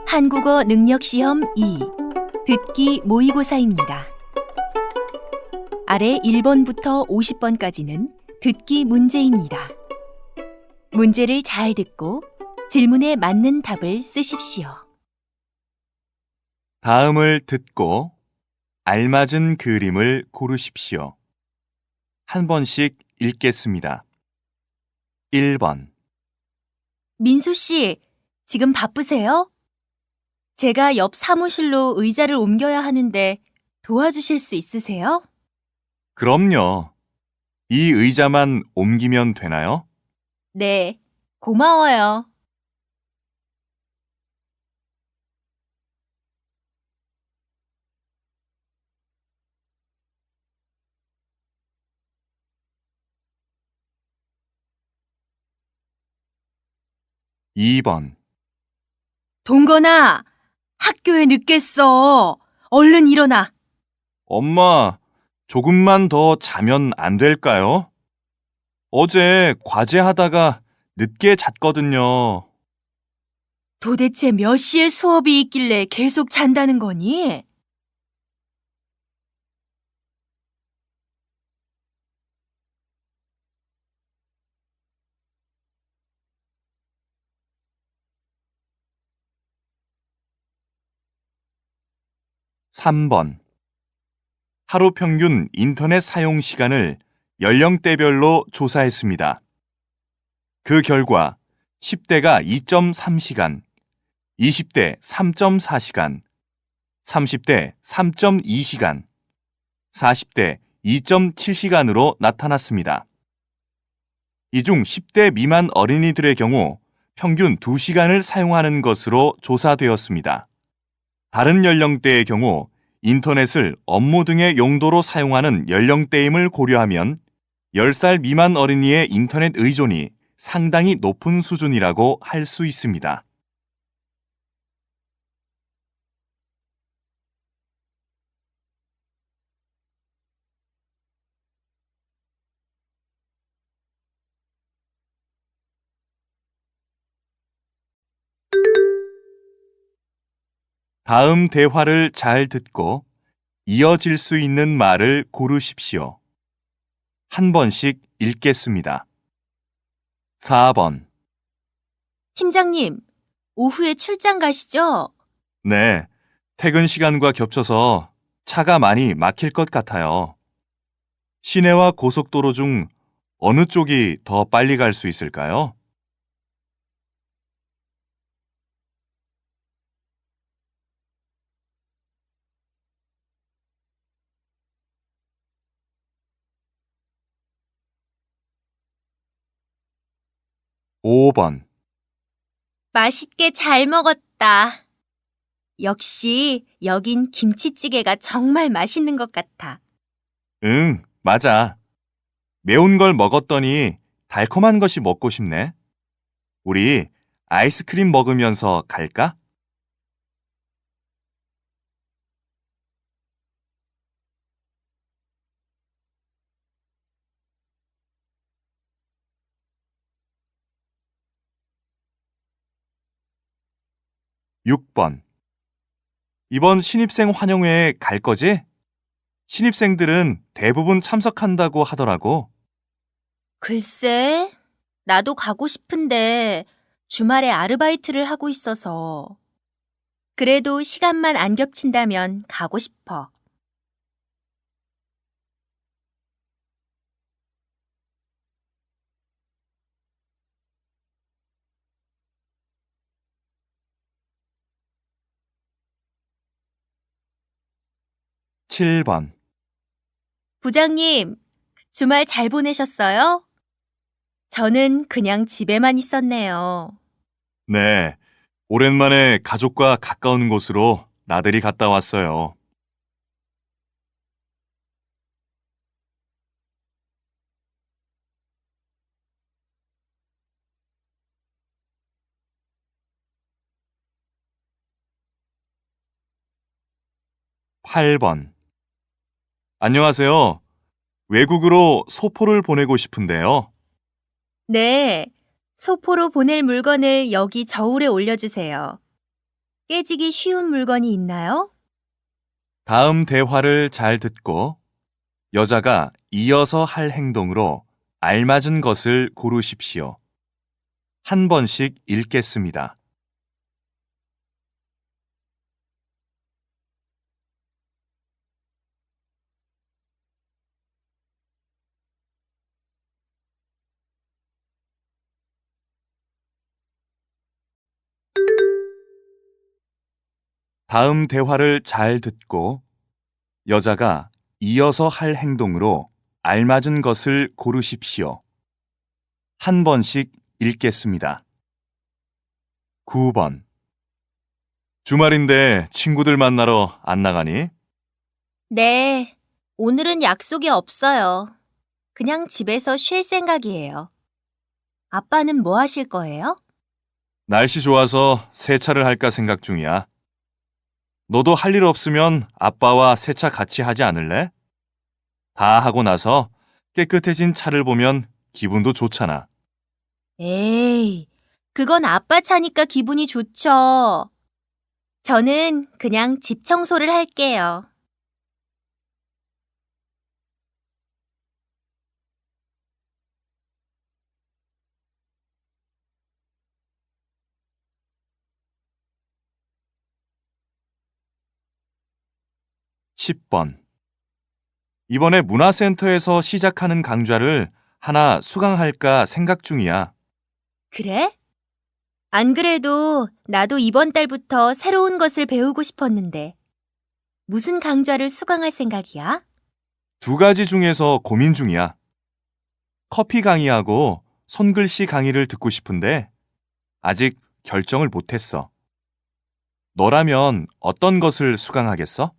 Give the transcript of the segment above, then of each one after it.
한국어 능력시험 2 듣기 모의고사입니다. 아래 1번부터 50번까지는 듣기 문제입니다. 문제를 잘 듣고 질문에 맞는 답을 쓰십시오. 다음을 듣고 알맞은 그림을 고르십시오. 한 번씩 읽겠습니다. 1번. 민수 씨, 지금 바쁘세요? 제가 옆 사무실로 의자를 옮겨야 하는데 도와주실 수 있으세요? 그럼요. 이 의자만 옮기면 되나요? 네, 고마워요. 2번. 동건아, 학교에 늦겠어. 얼른 일어나. 엄마, 조금만 더 자면 안 될까요? 어제 과제하다가 늦게 잤거든요. 도대체 몇 시에 수업이 있길래 계속 잔다는 거니? 삼 번. 하루 평균 인터넷 사용 시간을 연령대별로 조사했습니다. 그 결과 10대가 2.3시간, 20대 3.4시간, 30대 3.2시간, 40대 2.7시간으로 나타났습니다. 이 중 10대 미만 어린이들의 경우 평균 2시간을 사용하는 것으로 조사되었습니다. 다른 연령대의 경우 인터넷을 업무 등의 용도로 사용하는 연령대임을 고려하면 10살 미만 어린이의 인터넷 의존이 상당히 높은 수준이라고 할 수 있습니다. 다음 대화를 잘 듣고 이어질 수 있는 말을 고르십시오. 한 번씩 읽겠습니다. 4번. 팀장님, 오후에 출장 가시죠? 네, 퇴근 시간과 겹쳐서 차가 많이 막힐 것 같아요. 시내와 고속도로 중 어느 쪽이 더 빨리 갈 수 있을까요? 5번. 맛있게 잘 먹었다. 역시 여긴 김치찌개가 정말 맛있는 것 같아. 응, 맞아. 매운 걸 먹었더니 달콤한 것이 먹고 싶네. 우리 아이스크림 먹으면서 갈까? 6번. 이번 신입생 환영회에 갈 거지? 신입생들은 대부분 참석한다고 하더라고. 글쎄, 나도 가고 싶은데 주말에 아르바이트를 하고 있어서. 그래도 시간만 안 겹친다면 가고 싶어. 7번. 부장님, 주말 잘 보내셨어요? 저는 그냥 집에만 있었네요. 네, 오랜만에 가족과 가까운 곳으로 나들이 갔다 왔어요. 8번. 안녕하세요. 외국으로 소포를 보내고 싶은데요. 네, 소포로 보낼 물건을 여기 저울에 올려주세요. 깨지기 쉬운 물건이 있나요? 다음 대화를 잘 듣고 여자가 이어서 할 행동으로 알맞은 것을 고르십시오. 한 번씩 읽겠습니다. 다음 대화를 잘 듣고 여자가 이어서 할 행동으로 알맞은 것을 고르십시오. 한 번씩 읽겠습니다. 9번. 주말인데 친구들 만나러 안 나가니? 네, 오늘은 약속이 없어요. 그냥 집에서 쉴 생각이에요. 아빠는 뭐 하실 거예요? 날씨 좋아서 세차를 할까 생각 중이야. 너도 할 일 없으면 아빠와 세차 같이 하지 않을래? 다 하고 나서 깨끗해진 차를 보면 기분도 좋잖아. 에이, 그건 아빠 차니까 기분이 좋죠. 저는 그냥 집 청소를 할게요. 10번. 이번에 문화센터에서 시작하는 강좌를 하나 수강할까 생각 중이야. 그래? 안 그래도 나도 이번 달부터 새로운 것을 배우고 싶었는데, 무슨 강좌를 수강할 생각이야? 두 가지 중에서 고민 중이야. 커피 강의하고 손글씨 강의를 듣고 싶은데 아직 결정을 못했어. 너라면 어떤 것을 수강하겠어?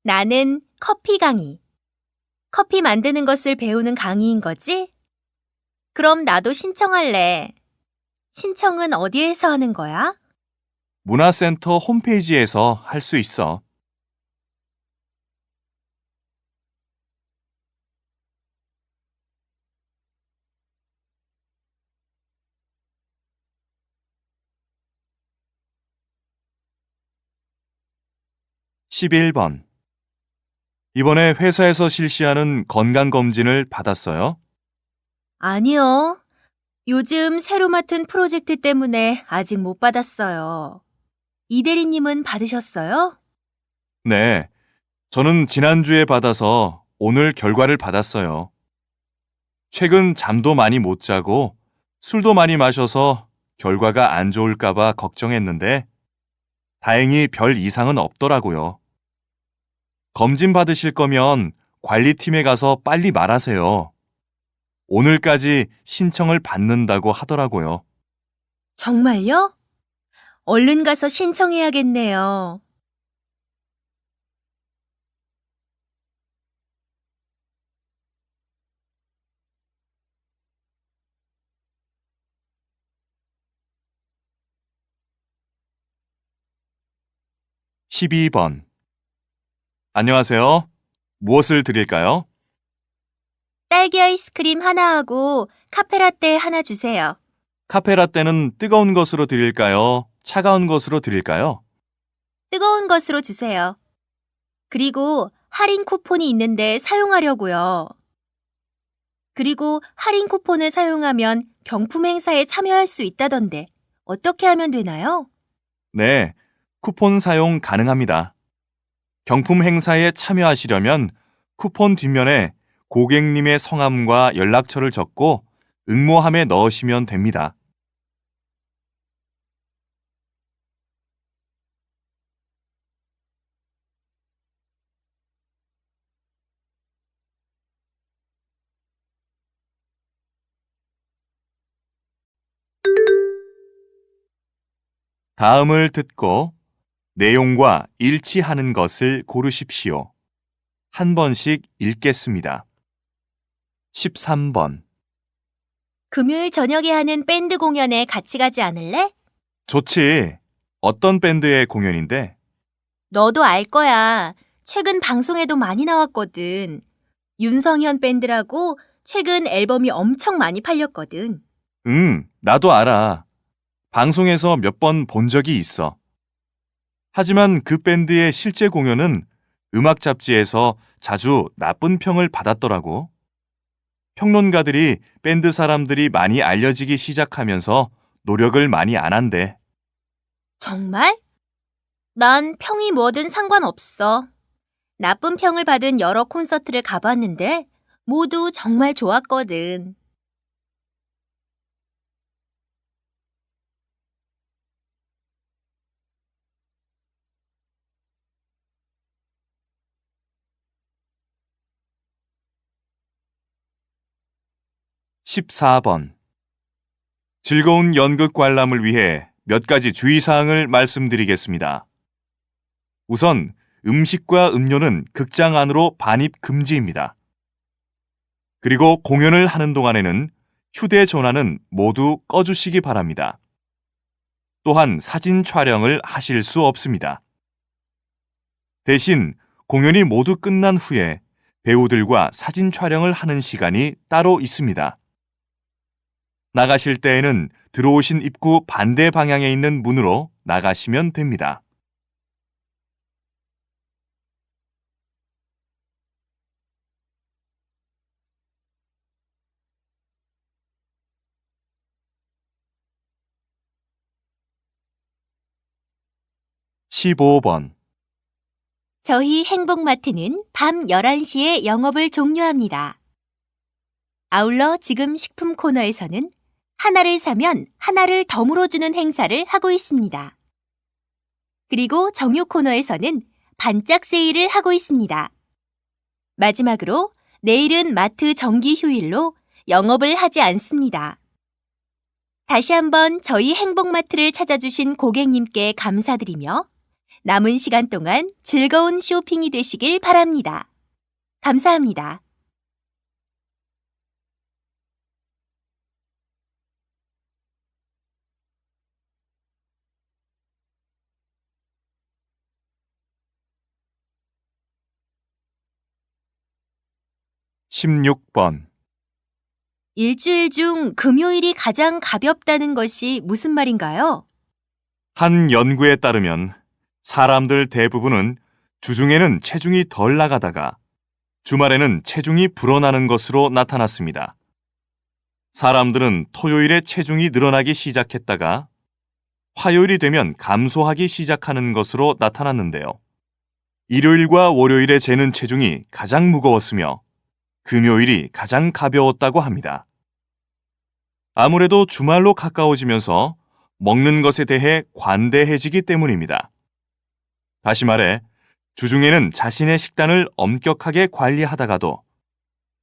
나는 커피 강의. 커피 만드는 것을 배우는 강의인 거지? 그럼 나도 신청할래. 신청은 어디에서 하는 거야? 문화센터 홈페이지에서 할 수 있어. 11번. 이번에 회사에서 실시하는 건강검진을 받았어요? 아니요. 요즘 새로 맡은 프로젝트 때문에 아직 못 받았어요. 이 대리님은 받으셨어요? 네. 저는 지난주에 받아서 오늘 결과를 받았어요. 최근 잠도 많이 못 자고 술도 많이 마셔서 결과가 안 좋을까봐 걱정했는데 다행히 별 이상은 없더라고요. 검진 받으실 거면 관리팀에 가서 빨리 말하세요. 오늘까지 신청을 받는다고 하더라고요. 정말요? 얼른 가서 신청해야겠네요. 12번. 안녕하세요. 무엇을 드릴까요? 딸기 아이스크림 하나하고 카페라떼 하나 주세요. 카페라떼는 뜨거운 것으로 드릴까요? 차가운 것으로 드릴까요? 뜨거운 것으로 주세요. 그리고 할인 쿠폰이 있는데 사용하려고요. 그리고 할인 쿠폰을 사용하면 경품 행사에 참여할 수 있다던데 어떻게 하면 되나요? 네, 쿠폰 사용 가능합니다. 경품 행사에 참여하시려면 쿠폰 뒷면에 고객님의 성함과 연락처를 적고 응모함에 넣으시면 됩니다. 다음을 듣고 내용과 일치하는 것을 고르십시오. 한 번씩 읽겠습니다. 13번. 금요일 저녁에 하는 밴드 공연에 같이 가지 않을래? 좋지. 어떤 밴드의 공연인데? 너도 알 거야. 최근 방송에도 많이 나왔거든. 윤성현 밴드라고 최근 앨범이 엄청 많이 팔렸거든. 나도 알아. 방송에서 몇 번 본 적이 있어. 하지만 그 밴드의 실제 공연은 음악 잡지에서 자주 나쁜 평을 받았더라고. 평론가들이 밴드 사람들이 많이 알려지기 시작하면서 노력을 많이 안 한대. 정말? 난 평이 뭐든 상관없어. 나쁜 평을 받은 여러 콘서트를 가봤는데 모두 정말 좋았거든. 14번. 즐거운 연극 관람을 위해 몇 가지 주의사항을 말씀드리겠습니다. 우선 음식과 음료는 극장 안으로 반입 금지입니다. 그리고 공연을 하는 동안에는 휴대전화는 모두 꺼주시기 바랍니다. 또한 사진 촬영을 하실 수 없습니다. 대신 공연이 모두 끝난 후에 배우들과 사진 촬영을 하는 시간이 따로 있습니다. 나가실 때에는 들어오신 입구 반대 방향에 있는 문으로 나가시면 됩니다. (15번) 저희 행복마트는 밤 11시에 영업을 종료합니다. 아울러 지금 식품 코너에서는 하나를 사면 하나를 덤으로 주는 행사를 하고 있습니다. 그리고 정육 코너에서는 반짝 세일을 하고 있습니다. 마지막으로 내일은 마트 정기 휴일로 영업을 하지 않습니다. 다시 한번 저희 행복마트를 찾아주신 고객님께 감사드리며 남은 시간 동안 즐거운 쇼핑이 되시길 바랍니다. 감사합니다. (16번) 일주일 중 금요일이 가장 가볍다는 것이 무슨 말인가요? 한 연구에 따르면 사람들 대부분은 주중에는 체중이 덜 나가다가 주말에는 체중이 불어나는 것으로 나타났습니다. 사람들은 토요일에 체중이 늘어나기 시작했다가 화요일이 되면 감소하기 시작하는 것으로 나타났는데요. 일요일과 월요일에 재는 체중이 가장 무거웠으며 금요일이 가장 가벼웠다고 합니다. 아무래도 주말로 가까워지면서 먹는 것에 대해 관대해지기 때문입니다. 다시 말해, 주중에는 자신의 식단을 엄격하게 관리하다가도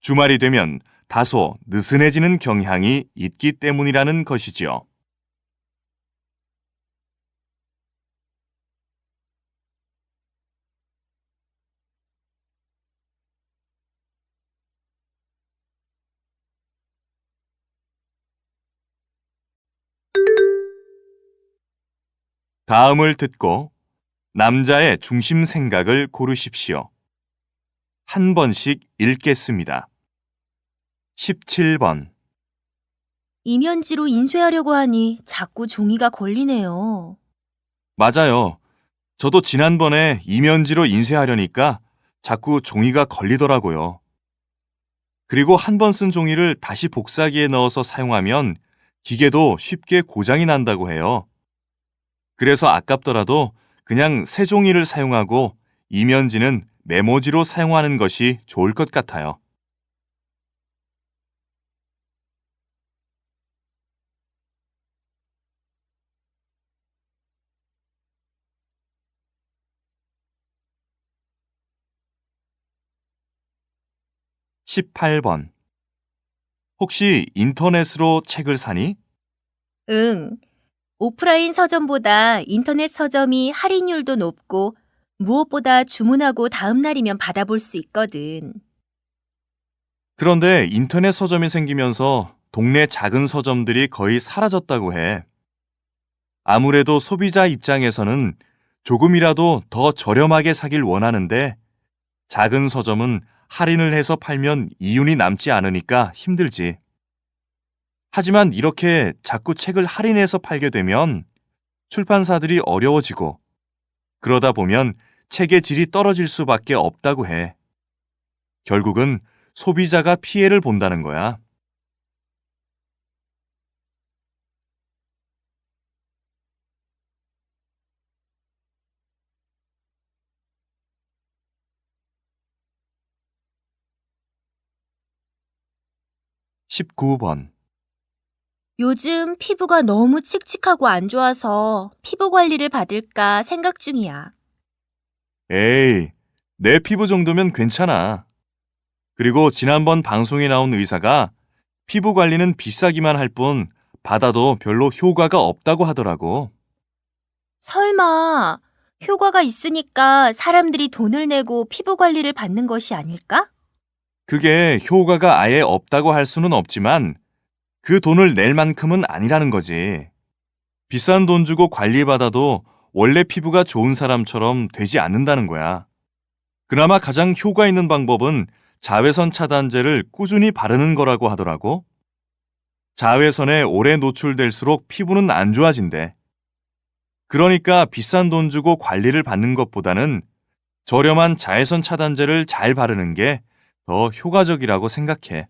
주말이 되면 다소 느슨해지는 경향이 있기 때문이라는 것이지요. 다음을 듣고 남자의 중심 생각을 고르십시오. 한 번씩 읽겠습니다. 17번. 이면지로 인쇄하려고 하니 자꾸 종이가 걸리네요. 맞아요. 저도 지난번에 이면지로 인쇄하려니까 자꾸 종이가 걸리더라고요. 그리고 한 번 쓴 종이를 다시 복사기에 넣어서 사용하면 기계도 쉽게 고장이 난다고 해요. 그래서 아깝더라도 그냥 새 종이를 사용하고 이면지는 메모지로 사용하는 것이 좋을 것 같아요. (18번) 혹시 인터넷으로 책을 사니? 응. 오프라인 서점보다 인터넷 서점이 할인율도 높고 무엇보다 주문하고 다음 날이면 받아볼 수 있거든. 그런데 인터넷 서점이 생기면서 동네 작은 서점들이 거의 사라졌다고 해. 아무래도 소비자 입장에서는 조금이라도 더 저렴하게 사길 원하는데 작은 서점은 할인을 해서 팔면 이윤이 남지 않으니까 힘들지. 하지만 이렇게 자꾸 책을 할인해서 팔게 되면 출판사들이 어려워지고 그러다 보면 책의 질이 떨어질 수밖에 없다고 해. 결국은 소비자가 피해를 본다는 거야. (19번) 요즘 피부가 너무 칙칙하고 안 좋아서 피부 관리를 받을까 생각 중이야. 에이, 내 피부 정도면 괜찮아. 그리고 지난번 방송에 나온 의사가 피부 관리는 비싸기만 할 뿐 받아도 별로 효과가 없다고 하더라고. 설마 효과가 있으니까 사람들이 돈을 내고 피부 관리를 받는 것이 아닐까? 그게 효과가 아예 없다고 할 수는 없지만 그 돈을 낼 만큼은 아니라는 거지. 비싼 돈 주고 관리받아도 원래 피부가 좋은 사람처럼 되지 않는다는 거야. 그나마 가장 효과 있는 방법은 자외선 차단제를 꾸준히 바르는 거라고 하더라고. 자외선에 오래 노출될수록 피부는 안 좋아진대. 그러니까 비싼 돈 주고 관리를 받는 것보다는 저렴한 자외선 차단제를 잘 바르는 게 더 효과적이라고 생각해.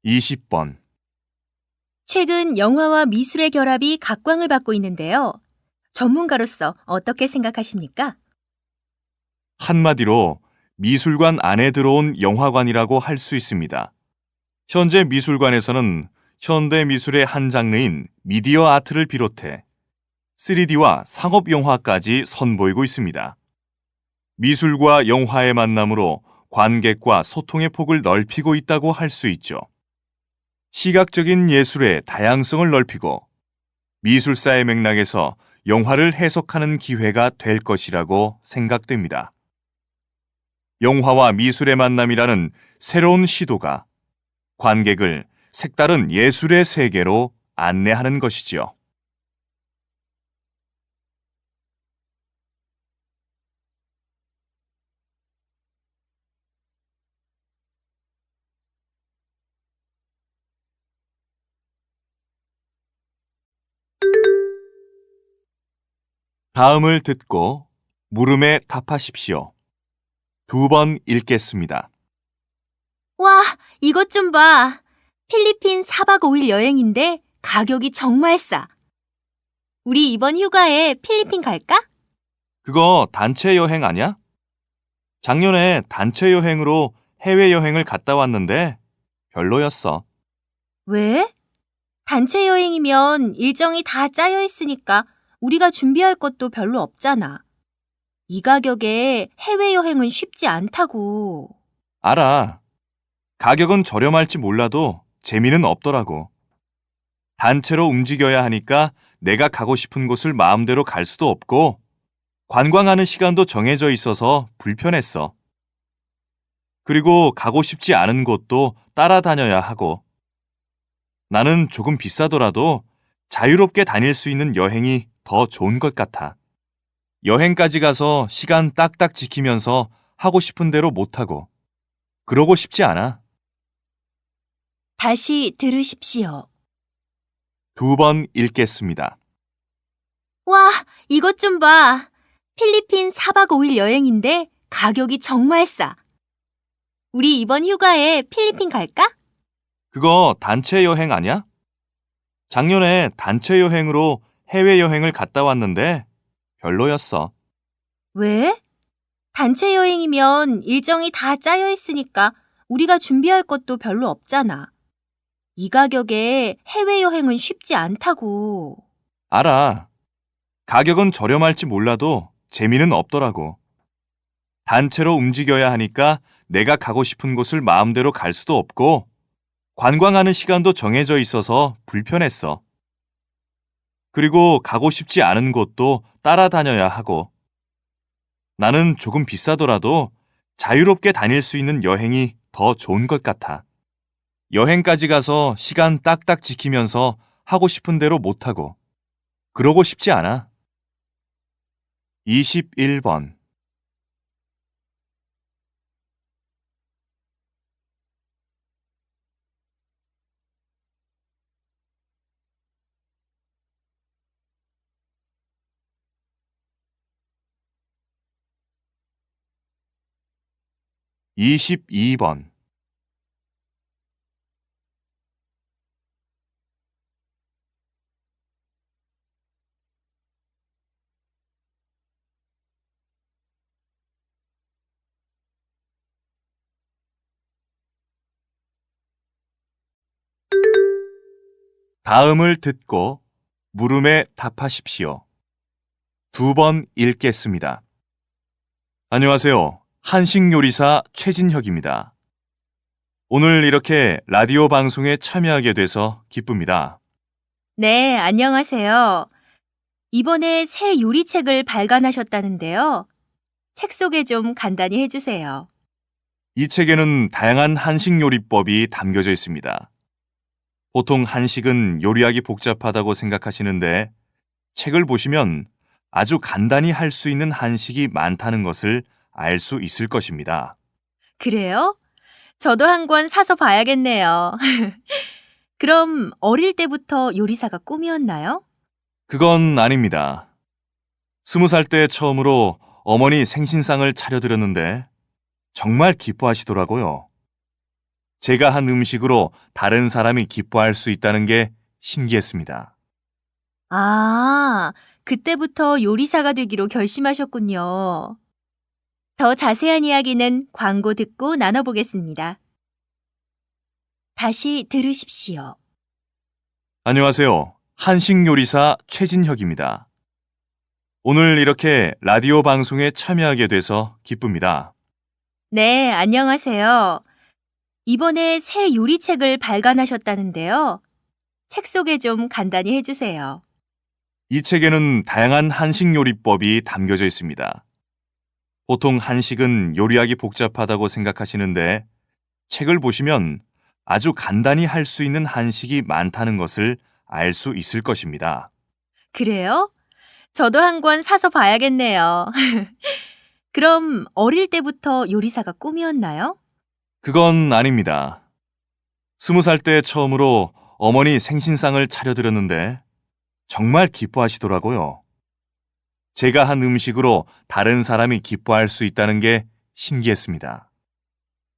(20번) 최근 영화와 미술의 결합이 각광을 받고 있는데요. 전문가로서 어떻게 생각하십니까? 한마디로 미술관 안에 들어온 영화관이라고 할 수 있습니다. 현재 미술관에서는 현대 미술의 한 장르인 미디어 아트를 비롯해 3D와 상업 영화까지 선보이고 있습니다. 미술과 영화의 만남으로 관객과 소통의 폭을 넓히고 있다고 할 수 있죠. 시각적인 예술의 다양성을 넓히고 미술사의 맥락에서 영화를 해석하는 기회가 될 것이라고 생각됩니다. 영화와 미술의 만남이라는 새로운 시도가 관객을 색다른 예술의 세계로 안내하는 것이지요. 다음을 듣고 물음에 답하십시오. 2번 읽겠습니다. 와, 이것 좀 봐. 필리핀 4박 5일 여행인데 가격이 정말 싸. 우리 이번 휴가에 필리핀 갈까? 그거 단체 여행 아니야? 작년에 단체 여행으로 해외여행을 갔다 왔는데 별로였어. 왜? 단체 여행이면 일정이 다 짜여 있으니까 우리가 준비할 것도 별로 없잖아. 이 가격에 해외여행은 쉽지 않다고. 알아. 가격은 저렴할지 몰라도 재미는 없더라고. 단체로 움직여야 하니까 내가 가고 싶은 곳을 마음대로 갈 수도 없고 관광하는 시간도 정해져 있어서 불편했어. 그리고 가고 싶지 않은 곳도 따라다녀야 하고 나는 조금 비싸더라도 자유롭게 다닐 수 있는 여행이 더 좋은 것 같아. 여행까지 가서 시간 딱딱 지키면서 하고 싶은 대로 못하고 그러고 싶지 않아. 다시 들으십시오. 2번 읽겠습니다. 와, 이것 좀 봐. 필리핀 4박 5일 여행인데 가격이 정말 싸. 우리 이번 휴가에 필리핀 갈까? 그거 단체 여행 아니야? 작년에 단체 여행으로 해외여행을 갔다 왔는데 별로였어. 왜? 단체 여행이면 일정이 다 짜여 있으니까 우리가 준비할 것도 별로 없잖아. 이 가격에 해외여행은 쉽지 않다고. 알아. 가격은 저렴할지 몰라도 재미는 없더라고. 단체로 움직여야 하니까 내가 가고 싶은 곳을 마음대로 갈 수도 없고 관광하는 시간도 정해져 있어서 불편했어. 그리고 가고 싶지 않은 곳도 따라다녀야 하고 나는 조금 비싸더라도 자유롭게 다닐 수 있는 여행이 더 좋은 것 같아. 여행까지 가서 시간 딱딱 지키면서 하고 싶은 대로 못하고, 그러고 싶지 않아. 21번. 22번. 다음을 듣고 물음에 답하십시오. 2번 읽겠습니다. 안녕하세요. 한식 요리사 최진혁입니다. 오늘 이렇게 라디오 방송에 참여하게 돼서 기쁩니다. 네, 안녕하세요. 이번에 새 요리책을 발간하셨다는데요. 책 소개 좀 간단히 해주세요. 이 책에는 다양한 한식 요리법이 담겨져 있습니다. 보통 한식은 요리하기 복잡하다고 생각하시는데 책을 보시면 아주 간단히 할 수 있는 한식이 많다는 것을 알 수 있을 것입니다. 그래요? 저도 한 권 사서 봐야겠네요. 그럼 어릴 때부터 요리사가 꿈이었나요? 그건 아닙니다. 20살 때 처음으로 어머니 생신상을 차려드렸는데 정말 기뻐하시더라고요. 제가 한 음식으로 다른 사람이 기뻐할 수 있다는 게 신기했습니다. 아, 그때부터 요리사가 되기로 결심하셨군요. 더 자세한 이야기는 광고 듣고 나눠보겠습니다. 다시 들으십시오. 안녕하세요. 한식 요리사 최진혁입니다. 오늘 이렇게 라디오 방송에 참여하게 돼서 기쁩니다. 네, 안녕하세요. 이번에 새 요리책을 발간하셨다는데요. 책 소개 좀 간단히 해주세요. 이 책에는 다양한 한식 요리법이 담겨져 있습니다. 보통 한식은 요리하기 복잡하다고 생각하시는데 책을 보시면 아주 간단히 할 수 있는 한식이 많다는 것을 알 수 있을 것입니다. 그래요? 저도 한 권 사서 봐야겠네요. 그럼 어릴 때부터 요리사가 꿈이었나요? 그건 아닙니다. 20살 때 처음으로 어머니 생신상을 차려드렸는데 정말 기뻐하시더라고요. 제가 한 음식으로 다른 사람이 기뻐할 수 있다는 게 신기했습니다.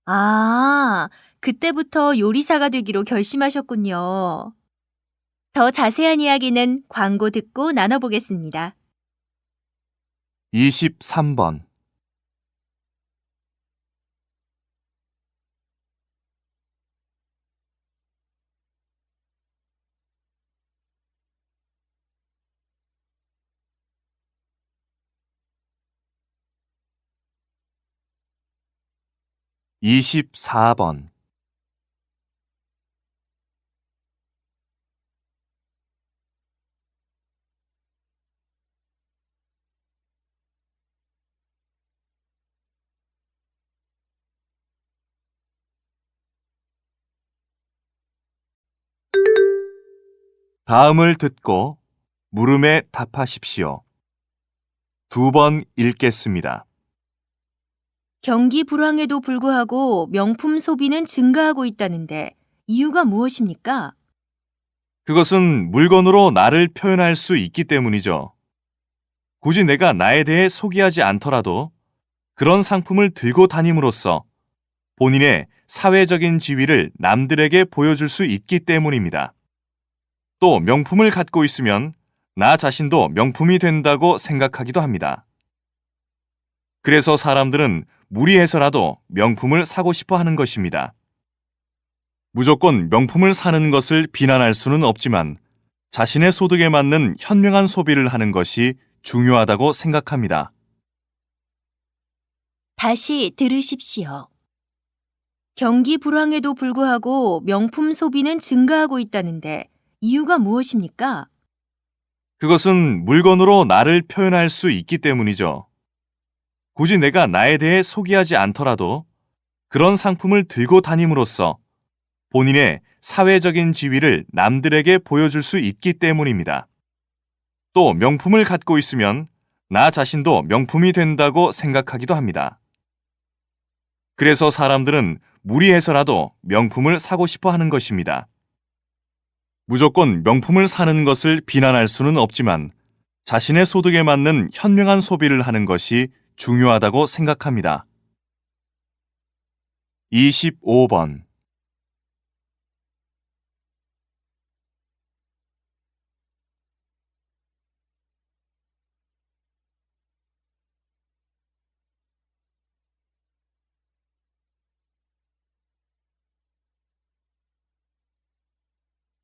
아, 그때부터 요리사가 되기로 결심하셨군요. 더 자세한 이야기는 광고 듣고 나눠보겠습니다. 23번. 24번. 다음을 듣고 물음에 답하십시오. 2번 읽겠습니다. 경기 불황에도 불구하고 명품 소비는 증가하고 있다는데 이유가 무엇입니까? 그것은 물건으로 나를 표현할 수 있기 때문이죠. 굳이 내가 나에 대해 소개하지 않더라도 그런 상품을 들고 다님으로써 본인의 사회적인 지위를 남들에게 보여줄 수 있기 때문입니다. 또 명품을 갖고 있으면 나 자신도 명품이 된다고 생각하기도 합니다. 그래서 사람들은 무리해서라도 명품을 사고 싶어 하는 것입니다. 무조건 명품을 사는 것을 비난할 수는 없지만 자신의 소득에 맞는 현명한 소비를 하는 것이 중요하다고 생각합니다. 다시 들으십시오. 경기 불황에도 불구하고 명품 소비는 증가하고 있다는데 이유가 무엇입니까? 그것은 물건으로 나를 표현할 수 있기 때문이죠. 굳이 내가 나에 대해 소개하지 않더라도 그런 상품을 들고 다님으로써 본인의 사회적인 지위를 남들에게 보여줄 수 있기 때문입니다. 또 명품을 갖고 있으면 나 자신도 명품이 된다고 생각하기도 합니다. 그래서 사람들은 무리해서라도 명품을 사고 싶어 하는 것입니다. 무조건 명품을 사는 것을 비난할 수는 없지만 자신의 소득에 맞는 현명한 소비를 하는 것이 중요하다고 생각합니다. 25번.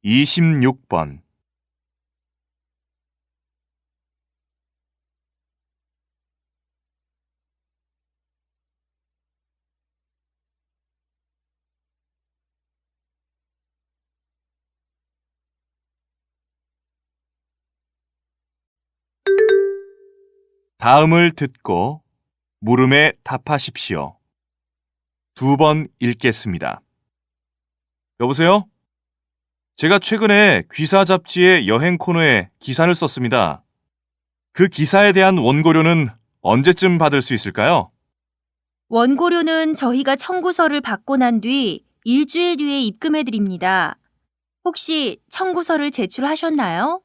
26번. 다음을 듣고 물음에 답하십시오. 2번 읽겠습니다. 여보세요? 제가 최근에 귀사 잡지의 여행 코너에 기사를 썼습니다. 그 기사에 대한 원고료는 언제쯤 받을 수 있을까요? 원고료는 저희가 청구서를 받고 난 뒤 일주일 뒤에 입금해 드립니다. 혹시 청구서를 제출하셨나요?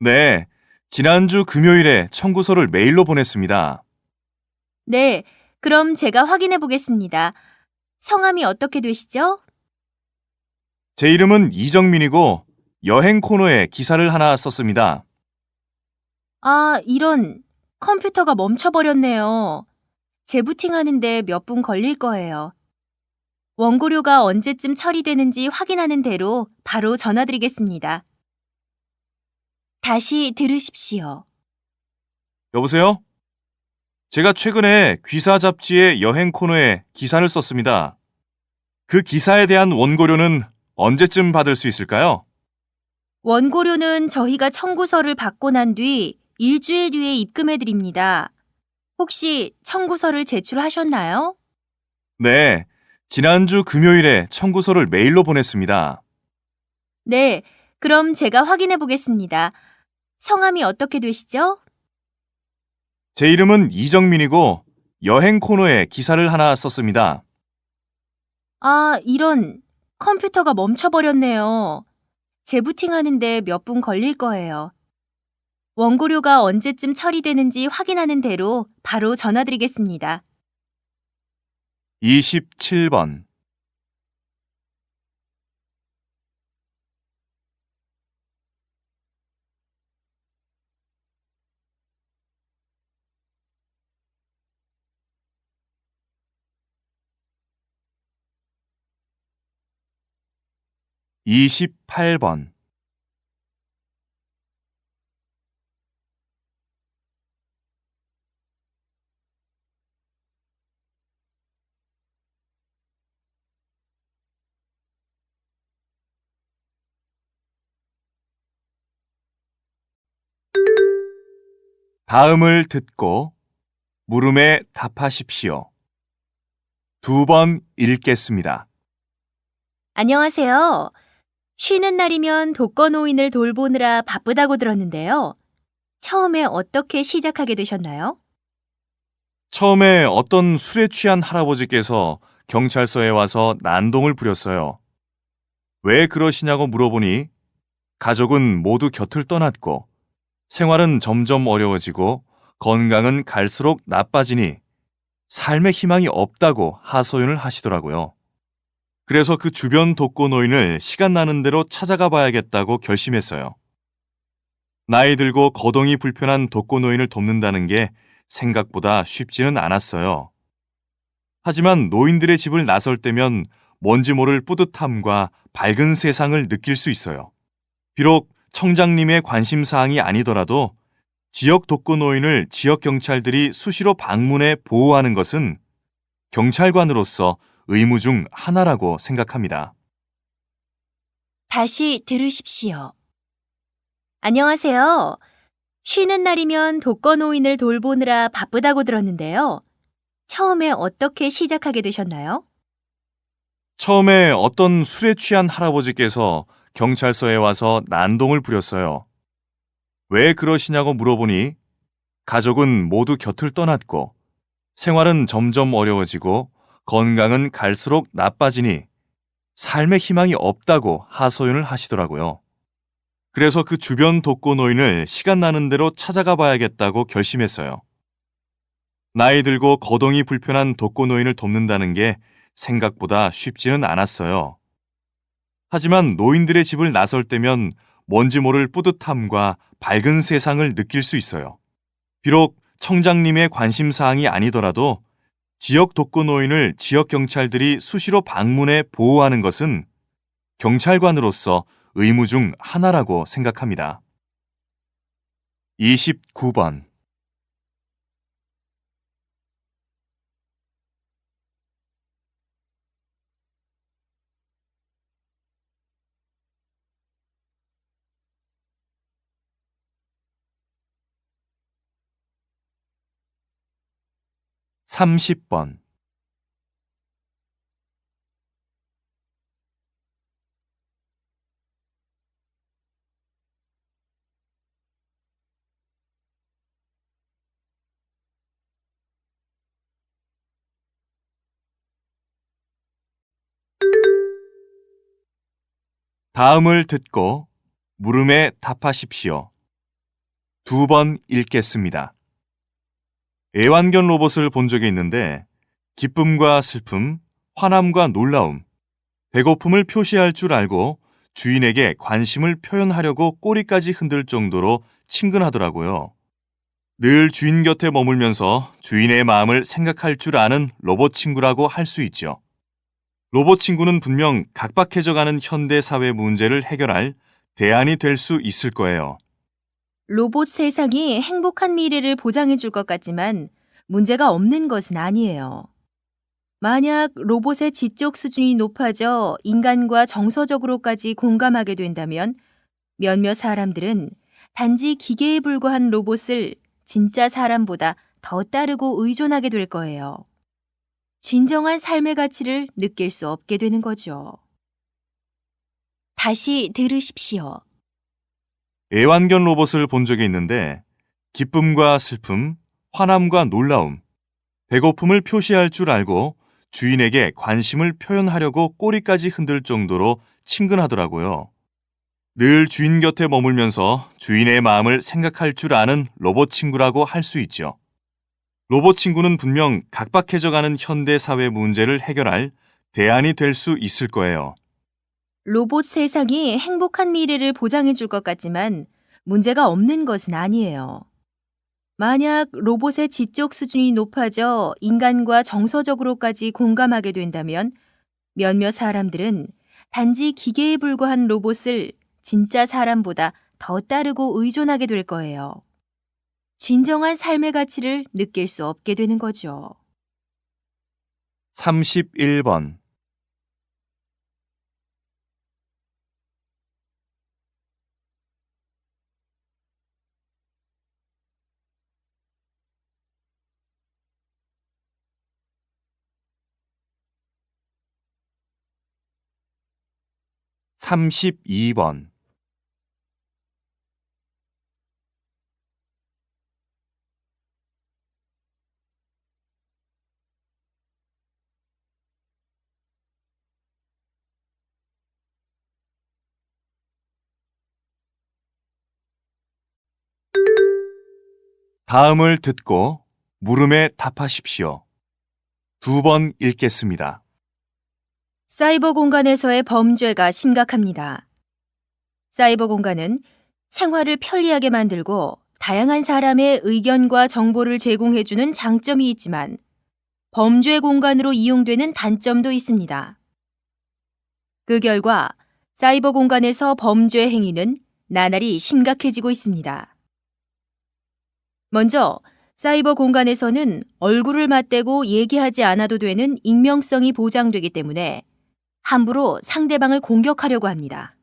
네, 지난주 금요일에 청구서를 메일로 보냈습니다. 네, 그럼 제가 확인해 보겠습니다. 성함이 어떻게 되시죠? 제 이름은 이정민이고 여행 코너에 기사를 하나 썼습니다. 아, 이런. 컴퓨터가 멈춰버렸네요. 재부팅하는데 몇 분 걸릴 거예요. 원고료가 언제쯤 처리되는지 확인하는 대로 바로 전화드리겠습니다. 다시 들으십시오. 여보세요? 제가 최근에 귀사 잡지의 여행 코너에 기사를 썼습니다. 그 기사에 대한 원고료는 언제쯤 받을 수 있을까요? 원고료는 저희가 청구서를 받고 난 뒤 일주일 뒤에 입금해 드립니다. 혹시 청구서를 제출하셨나요? 네, 지난주 금요일에 청구서를 메일로 보냈습니다. 네, 그럼 제가 확인해 보겠습니다. 성함이 어떻게 되시죠? 제 이름은 이정민이고 여행 코너에 기사를 하나 썼습니다. 아, 이런. 컴퓨터가 멈춰버렸네요. 재부팅하는데 몇 분 걸릴 거예요. 원고료가 언제쯤 처리되는지 확인하는 대로 바로 전화드리겠습니다. 27번. 28번. 다음을 듣고 물음에 답하십시오. 2번 읽겠습니다. 안녕하세요. 쉬는 날이면 독거노인을 돌보느라 바쁘다고 들었는데요. 처음에 어떻게 시작하게 되셨나요? 처음에 어떤 술에 취한 할아버지께서 경찰서에 와서 난동을 부렸어요. 왜 그러시냐고 물어보니 가족은 모두 곁을 떠났고 생활은 점점 어려워지고 건강은 갈수록 나빠지니 삶의 희망이 없다고 하소연을 하시더라고요. 그래서 그 주변 독거노인을 시간 나는 대로 찾아가 봐야겠다고 결심했어요. 나이 들고 거동이 불편한 독거노인을 돕는다는 게 생각보다 쉽지는 않았어요. 하지만 노인들의 집을 나설 때면 뭔지 모를 뿌듯함과 밝은 세상을 느낄 수 있어요. 비록 청장님의 관심사항이 아니더라도 지역 독거노인을 지역 경찰들이 수시로 방문해 보호하는 것은 경찰관으로서 의무 중 하나라고 생각합니다. 다시 들으십시오. 안녕하세요. 쉬는 날이면 독거노인을 돌보느라 바쁘다고 들었는데요. 처음에 어떻게 시작하게 되셨나요? 처음에 어떤 술에 취한 할아버지께서 경찰서에 와서 난동을 부렸어요. 왜 그러시냐고 물어보니 가족은 모두 곁을 떠났고 생활은 점점 어려워지고 건강은 갈수록 나빠지니 삶의 희망이 없다고 하소연을 하시더라고요. 그래서 그 주변 독거노인을 시간 나는 대로 찾아가 봐야겠다고 결심했어요. 나이 들고 거동이 불편한 독거노인을 돕는다는 게 생각보다 쉽지는 않았어요. 하지만 노인들의 집을 나설 때면 뭔지 모를 뿌듯함과 밝은 세상을 느낄 수 있어요. 비록 청장님의 관심사항이 아니더라도 지역 독거노인을 지역 경찰들이 수시로 방문해 보호하는 것은 경찰관으로서 의무 중 하나라고 생각합니다. 29번. 30번. 다음을 듣고 물음에 답하십시오. 2번 읽겠습니다. 애완견 로봇을 본 적이 있는데 기쁨과 슬픔, 화남과 놀라움, 배고픔을 표시할 줄 알고 주인에게 관심을 표현하려고 꼬리까지 흔들 정도로 친근하더라고요. 늘 주인 곁에 머물면서 주인의 마음을 생각할 줄 아는 로봇 친구라고 할 수 있죠. 로봇 친구는 분명 각박해져가는 현대 사회 문제를 해결할 대안이 될 수 있을 거예요. 로봇 세상이 행복한 미래를 보장해 줄 것 같지만 문제가 없는 것은 아니에요. 만약 로봇의 지적 수준이 높아져 인간과 정서적으로까지 공감하게 된다면 몇몇 사람들은 단지 기계에 불과한 로봇을 진짜 사람보다 더 따르고 의존하게 될 거예요. 진정한 삶의 가치를 느낄 수 없게 되는 거죠. 다시 들으십시오. 애완견 로봇을 본 적이 있는데 기쁨과 슬픔, 화남과 놀라움, 배고픔을 표시할 줄 알고 주인에게 관심을 표현하려고 꼬리까지 흔들 정도로 친근하더라고요. 늘 주인 곁에 머물면서 주인의 마음을 생각할 줄 아는 로봇 친구라고 할 수 있죠. 로봇 친구는 분명 각박해져가는 현대 사회 문제를 해결할 대안이 될 수 있을 거예요. 로봇 세상이 행복한 미래를 보장해 줄 것 같지만 문제가 없는 것은 아니에요. 만약 로봇의 지적 수준이 높아져 인간과 정서적으로까지 공감하게 된다면 몇몇 사람들은 단지 기계에 불과한 로봇을 진짜 사람보다 더 따르고 의존하게 될 거예요. 진정한 삶의 가치를 느낄 수 없게 되는 거죠. 31번. 32번. 다음을 듣고 물음에 답하십시오. 2번 읽겠습니다. 사이버 공간에서의 범죄가 심각합니다. 사이버 공간은 생활을 편리하게 만들고 다양한 사람의 의견과 정보를 제공해주는 장점이 있지만 범죄 공간으로 이용되는 단점도 있습니다. 그 결과 사이버 공간에서 범죄 행위는 나날이 심각해지고 있습니다. 먼저 사이버 공간에서는 얼굴을 맞대고 얘기하지 않아도 되는 익명성이 보장되기 때문에 함부로 상대방을 공격하려고 합니다.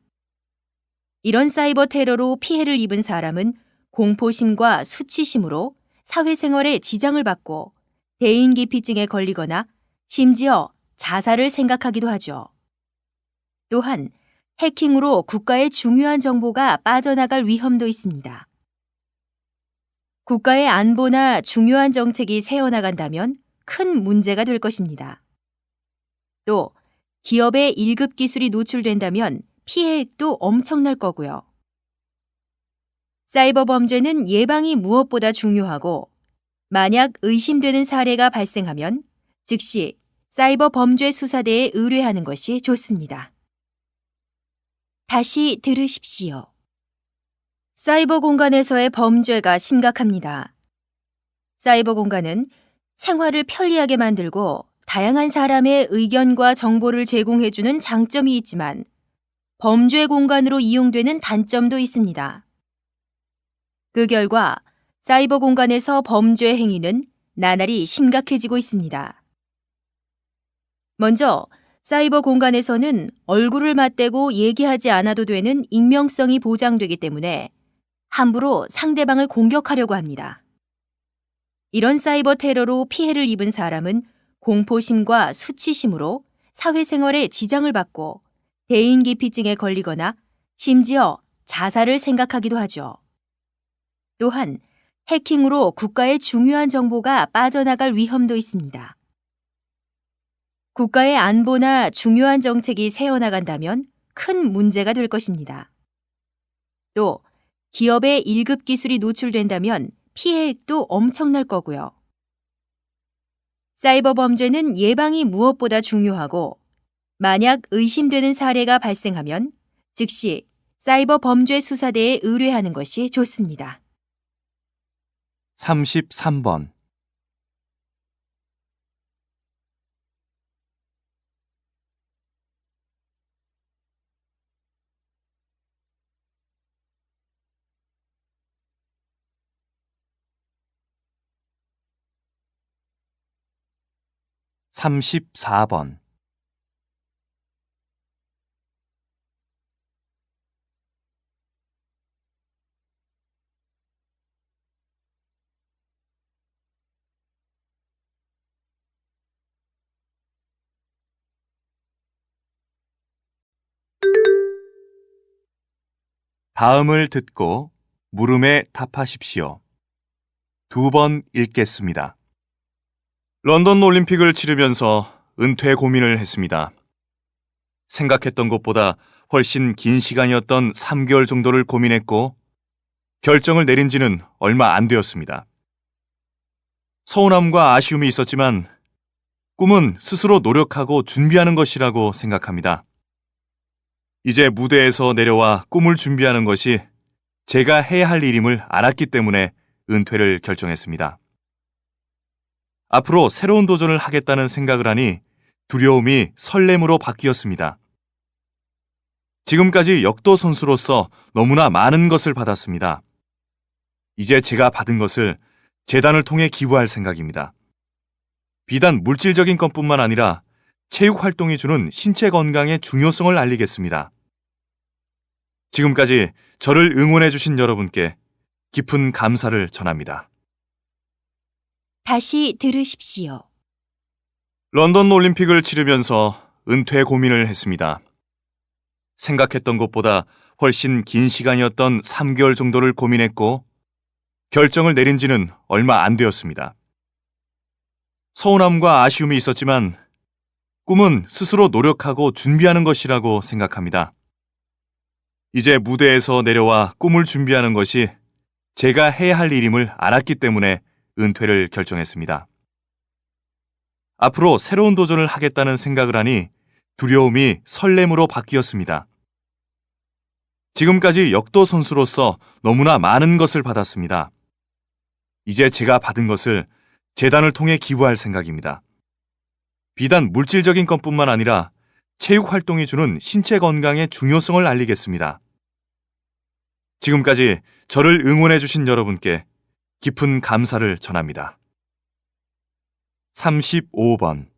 이런 사이버 테러로 피해를 입은 사람은 공포심과 수치심으로 사회생활에 지장을 받고 대인기피증에 걸리거나 심지어 자살을 생각하기도 하죠. 또한 해킹으로 국가의 중요한 정보가 빠져나갈 위험도 있습니다. 국가의 안보나 중요한 정책이 새어나간다면 큰 문제가 될 것입니다. 또 기업의 1급 기술이 노출된다면 피해액도 엄청날 거고요. 사이버 범죄는 예방이 무엇보다 중요하고 만약 의심되는 사례가 발생하면 즉시 사이버 범죄 수사대에 의뢰하는 것이 좋습니다. 다시 들으십시오. 사이버 공간에서의 범죄가 심각합니다. 사이버 공간은 생활을 편리하게 만들고 다양한 사람의 의견과 정보를 제공해주는 장점이 있지만 범죄 공간으로 이용되는 단점도 있습니다. 그 결과 사이버 공간에서 범죄 행위는 나날이 심각해지고 있습니다. 먼저 사이버 공간에서는 얼굴을 맞대고 얘기하지 않아도 되는 익명성이 보장되기 때문에 함부로 상대방을 공격하려고 합니다. 이런 사이버 테러로 피해를 입은 사람은 공포심과 수치심으로 사회생활에 지장을 받고 대인기피증에 걸리거나 심지어 자살을 생각하기도 하죠. 또한 해킹으로 국가의 중요한 정보가 빠져나갈 위험도 있습니다. 국가의 안보나 중요한 정책이 새어나간다면 큰 문제가 될 것입니다. 또 기업의 1급 기술이 노출된다면 피해액도 엄청날 거고요. 사이버 범죄는 예방이 무엇보다 중요하고 만약 의심되는 사례가 발생하면 즉시 사이버 범죄 수사대에 의뢰하는 것이 좋습니다. 33번. 34번. 다음을 듣고 물음에 답하십시오. 2번 읽겠습니다. 런던 올림픽을 치르면서 은퇴 고민을 했습니다. 생각했던 것보다 훨씬 긴 시간이었던 3개월 정도를 고민했고 결정을 내린 지는 얼마 안 되었습니다. 서운함과 아쉬움이 있었지만 꿈은 스스로 노력하고 준비하는 것이라고 생각합니다. 이제 무대에서 내려와 꿈을 준비하는 것이 제가 해야 할 일임을 알았기 때문에 은퇴를 결정했습니다. 앞으로 새로운 도전을 하겠다는 생각을 하니 두려움이 설렘으로 바뀌었습니다. 지금까지 역도 선수로서 너무나 많은 것을 받았습니다. 이제 제가 받은 것을 재단을 통해 기부할 생각입니다. 비단 물질적인 것뿐만 아니라 체육 활동이 주는 신체 건강의 중요성을 알리겠습니다. 지금까지 저를 응원해 주신 여러분께 깊은 감사를 전합니다. 다시 들으십시오. 런던 올림픽을 치르면서 은퇴 고민을 했습니다. 생각했던 것보다 훨씬 긴 시간이었던 3개월 정도를 고민했고 결정을 내린 지는 얼마 안 되었습니다. 서운함과 아쉬움이 있었지만 꿈은 스스로 노력하고 준비하는 것이라고 생각합니다. 이제 무대에서 내려와 꿈을 준비하는 것이 제가 해야 할 일임을 알았기 때문에 은퇴를 결정했습니다. 앞으로 새로운 도전을 하겠다는 생각을 하니 두려움이 설렘으로 바뀌었습니다. 지금까지 역도 선수로서 너무나 많은 것을 받았습니다. 이제 제가 받은 것을 재단을 통해 기부할 생각입니다. 비단 물질적인 것뿐만 아니라 체육 활동이 주는 신체 건강의 중요성을 알리겠습니다. 지금까지 저를 응원해 주신 여러분께 깊은 감사를 전합니다. 35번.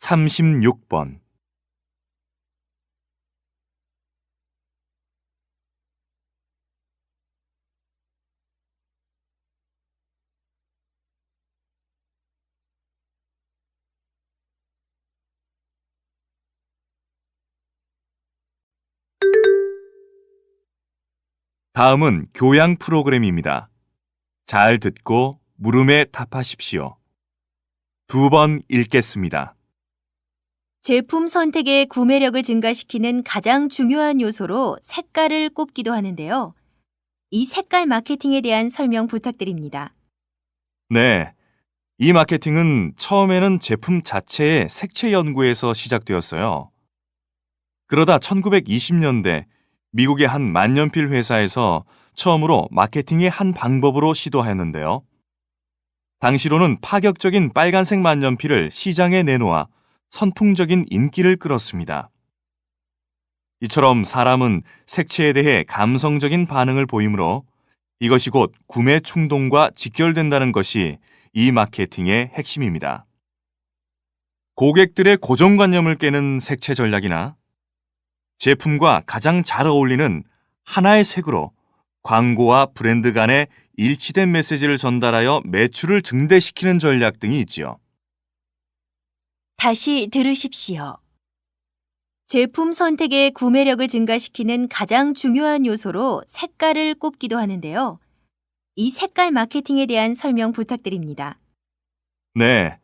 36번. 다음은 교양 프로그램입니다. 잘 듣고 물음에 답하십시오. 2번 읽겠습니다. 제품 선택의 구매력을 증가시키는 가장 중요한 요소로 색깔을 꼽기도 하는데요. 이 색깔 마케팅에 대한 설명 부탁드립니다. 네. 이 마케팅은 처음에는 제품 자체의 색채 연구에서 시작되었어요. 그러다 1920년대 미국의 한 만년필 회사에서 처음으로 마케팅의 한 방법으로 시도하였는데요. 당시로는 파격적인 빨간색 만년필을 시장에 내놓아 선풍적인 인기를 끌었습니다. 이처럼 사람은 색채에 대해 감성적인 반응을 보이므로 이것이 곧 구매 충동과 직결된다는 것이 이 마케팅의 핵심입니다. 고객들의 고정관념을 깨는 색채 전략이나 제품과 가장 잘 어울리는 하나의 색으로 광고와 브랜드 간의 일치된 메시지를 전달하여 매출을 증대시키는 전략 등이 있지요. 다시 들으십시오. 제품 선택의 구매력을 증가시키는 가장 중요한 요소로 색깔을 꼽기도 하는데요. 이 색깔 마케팅에 대한 설명 부탁드립니다. 네.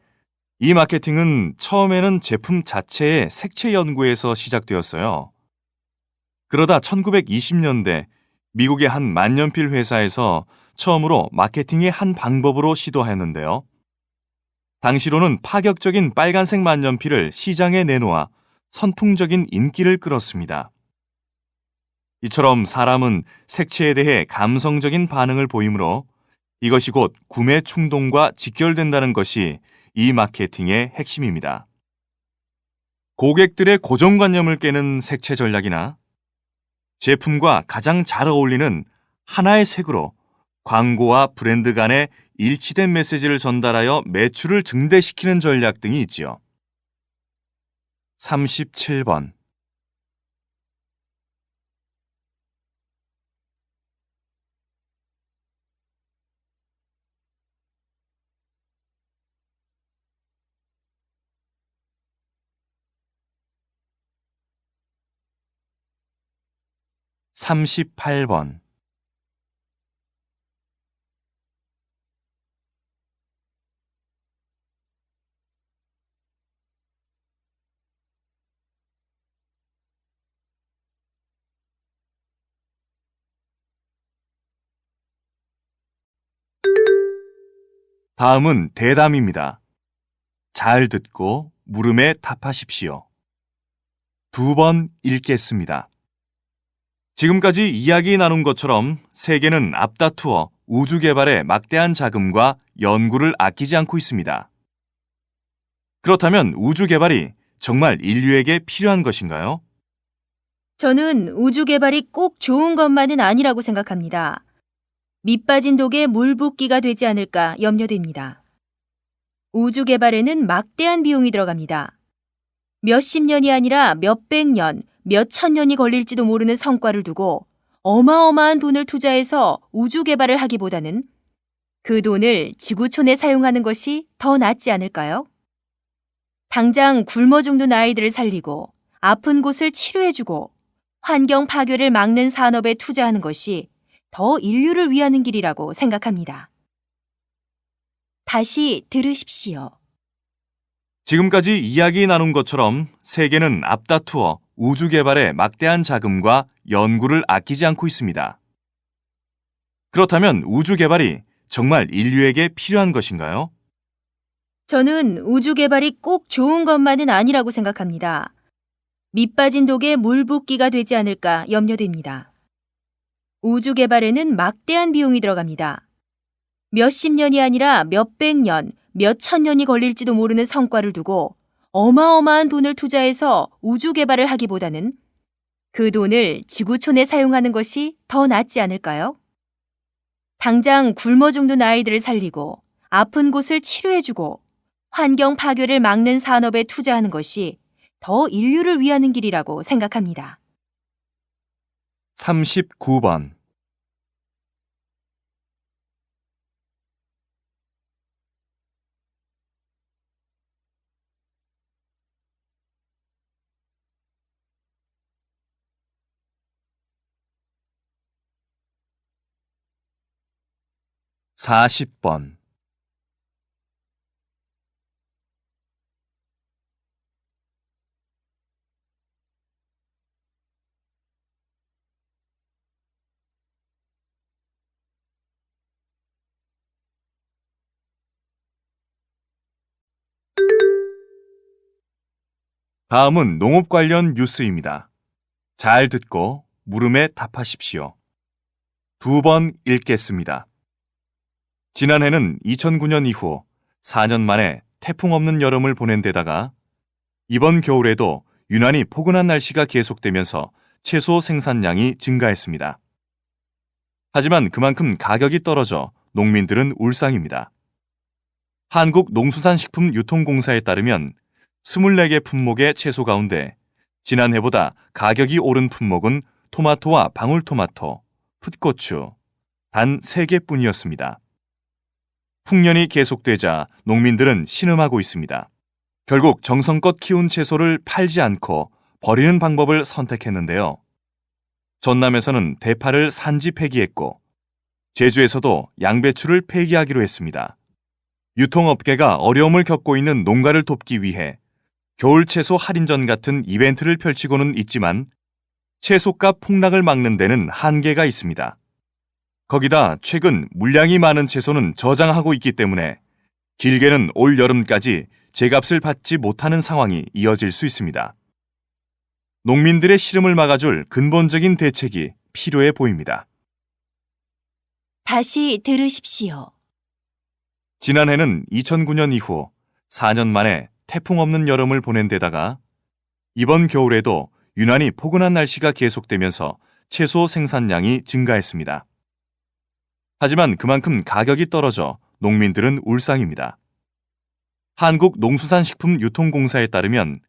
이 마케팅은 처음에는 제품 자체의 색채 연구에서 시작되었어요. 그러다 1920년대 미국의 한 만년필 회사에서 처음으로 마케팅의 한 방법으로 시도하였는데요. 당시로는 파격적인 빨간색 만년필을 시장에 내놓아 선풍적인 인기를 끌었습니다. 이처럼 사람은 색채에 대해 감성적인 반응을 보이므로 이것이 곧 구매 충동과 직결된다는 것이 이 마케팅의 핵심입니다. 고객들의 고정관념을 깨는 색채 전략이나 제품과 가장 잘 어울리는 하나의 색으로 광고와 브랜드 간의 일치된 메시지를 전달하여 매출을 증대시키는 전략 등이 있지요. 37번. 삼십팔 번. 다음은 대담입니다. 잘 듣고 물음에 답하십시오. 2번 읽겠습니다. 지금까지 이야기 나눈 것처럼 세계는 앞다투어 우주 개발에 막대한 자금과 연구를 아끼지 않고 있습니다. 그렇다면 우주 개발이 정말 인류에게 필요한 것인가요? 저는 우주 개발이 꼭 좋은 것만은 아니라고 생각합니다. 밑빠진 독에 물 붓기가 되지 않을까 염려됩니다. 우주 개발에는 막대한 비용이 들어갑니다. 몇십 년이 아니라 몇백 년, 몇천 년이 걸릴지도 모르는 성과를 두고 어마어마한 돈을 투자해서 우주 개발을 하기보다는 그 돈을 지구촌에 사용하는 것이 더 낫지 않을까요? 당장 굶어 죽는 아이들을 살리고 아픈 곳을 치료해주고 환경 파괴를 막는 산업에 투자하는 것이 더 인류를 위하는 길이라고 생각합니다. 다시 들으십시오. 지금까지 이야기 나눈 것처럼 세계는 앞다투어 우주 개발에 막대한 자금과 연구를 아끼지 않고 있습니다. 그렇다면 우주 개발이 정말 인류에게 필요한 것인가요? 저는 우주 개발이 꼭 좋은 것만은 아니라고 생각합니다. 밑빠진 독에 물 붓기가 되지 않을까 염려됩니다. 우주 개발에는 막대한 비용이 들어갑니다. 몇십 년이 아니라 몇백 년, 몇천 년이 걸릴지도 모르는 성과를 두고 어마어마한 돈을 투자해서 우주 개발을 하기보다는 그 돈을 지구촌에 사용하는 것이 더 낫지 않을까요? 당장 굶어 죽는 아이들을 살리고 아픈 곳을 치료해주고 환경 파괴를 막는 산업에 투자하는 것이 더 인류를 위하는 길이라고 생각합니다. 39번. 사십 번. 다음은 농업 관련 뉴스입니다. 잘 듣고 물음에 답하십시오. 2번 읽겠습니다. 지난해는 2009년 이후 4년 만에 태풍 없는 여름을 보낸 데다가 이번 겨울에도 유난히 포근한 날씨가 계속되면서 채소 생산량이 증가했습니다. 하지만 그만큼 가격이 떨어져 농민들은 울상입니다. 한국농수산식품유통공사에 따르면 24개 품목의 채소 가운데 지난해보다 가격이 오른 품목은 토마토와 방울토마토, 풋고추, 단 3개뿐이었습니다. 풍년이 계속되자 농민들은 신음하고 있습니다. 결국 정성껏 키운 채소를 팔지 않고 버리는 방법을 선택했는데요. 전남에서는 대파를 산지 폐기했고 제주에서도 양배추를 폐기하기로 했습니다. 유통업계가 어려움을 겪고 있는 농가를 돕기 위해 겨울 채소 할인전 같은 이벤트를 펼치고는 있지만 채소값 폭락을 막는 데는 한계가 있습니다. 거기다 최근 물량이 많은 채소는 저장하고 있기 때문에 길게는 올 여름까지 제값을 받지 못하는 상황이 이어질 수 있습니다. 농민들의 시름을 막아줄 근본적인 대책이 필요해 보입니다. 다시 들으십시오. 지난해는 2009년 이후 4년 만에 태풍 없는 여름을 보낸 데다가 이번 겨울에도 유난히 포근한 날씨가 계속되면서 채소 생산량이 증가했습니다. 하지만 그만큼 가격이 떨어져 농민들은 울상입니다. 한국농수산식품유통공사에 따르면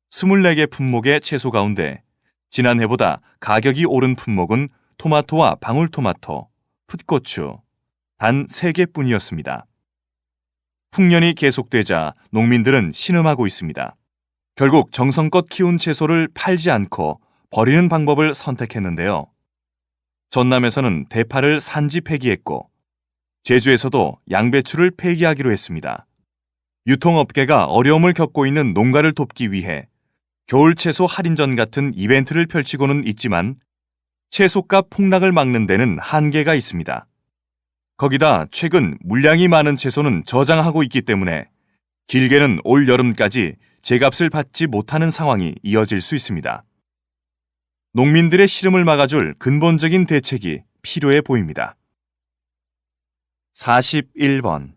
24개 품목의 채소 가운데 지난해보다 가격이 오른 품목은 토마토와 방울토마토, 풋고추, 단 3개뿐이었습니다. 풍년이 계속되자 농민들은 신음하고 있습니다. 결국 정성껏 키운 채소를 팔지 않고 버리는 방법을 선택했는데요. 전남에서는 대파를 산지 폐기했고 제주에서도 양배추를 폐기하기로 했습니다. 유통업계가 어려움을 겪고 있는 농가를 돕기 위해 겨울 채소 할인전 같은 이벤트를 펼치고는 있지만 채소값 폭락을 막는 데는 한계가 있습니다. 거기다 최근 물량이 많은 채소는 저장하고 있기 때문에 길게는 올 여름까지 제값을 받지 못하는 상황이 이어질 수 있습니다. 농민들의 시름을 막아줄 근본적인 대책이 필요해 보입니다. 41번.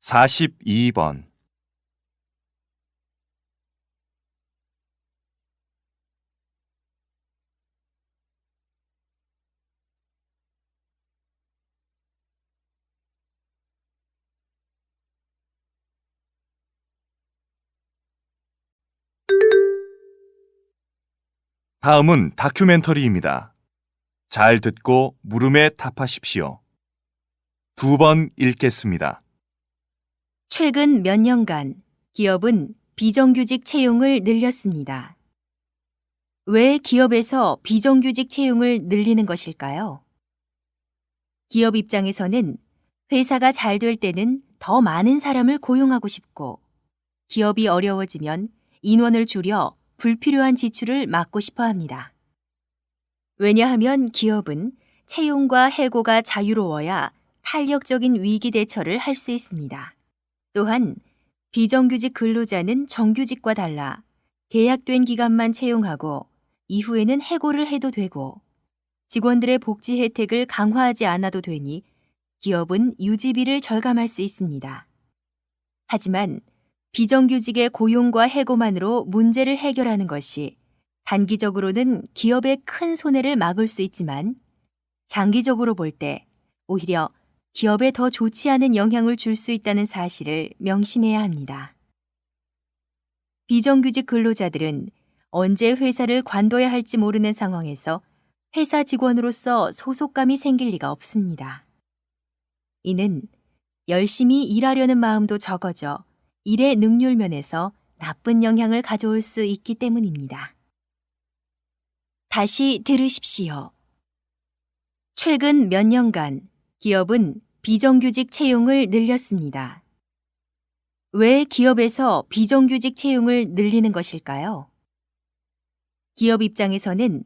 사십이 번. 다음은 다큐멘터리입니다. 잘 듣고 물음에 답하십시오. 2번 읽겠습니다. 최근 몇 년간 기업은 비정규직 채용을 늘렸습니다. 왜 기업에서 비정규직 채용을 늘리는 것일까요? 기업 입장에서는 회사가 잘 될 때는 더 많은 사람을 고용하고 싶고, 기업이 어려워지면 인원을 줄여 불필요한 지출을 막고 싶어 합니다. 왜냐하면 기업은 채용과 해고가 자유로워야 탄력적인 위기 대처를 할 수 있습니다. 또한 비정규직 근로자는 정규직과 달라 계약된 기간만 채용하고 이후에는 해고를 해도 되고 직원들의 복지 혜택을 강화하지 않아도 되니 기업은 유지비를 절감할 수 있습니다. 하지만 비정규직의 고용과 해고만으로 문제를 해결하는 것이 단기적으로는 기업의 큰 손해를 막을 수 있지만 장기적으로 볼 때 오히려 기업에 더 좋지 않은 영향을 줄 수 있다는 사실을 명심해야 합니다. 비정규직 근로자들은 언제 회사를 관둬야 할지 모르는 상황에서 회사 직원으로서 소속감이 생길 리가 없습니다. 이는 열심히 일하려는 마음도 적어져 일의 능률 면에서 나쁜 영향을 가져올 수 있기 때문입니다. 다시 들으십시오. 최근 몇 년간 기업은 비정규직 채용을 늘렸습니다. 왜 기업에서 비정규직 채용을 늘리는 것일까요? 기업 입장에서는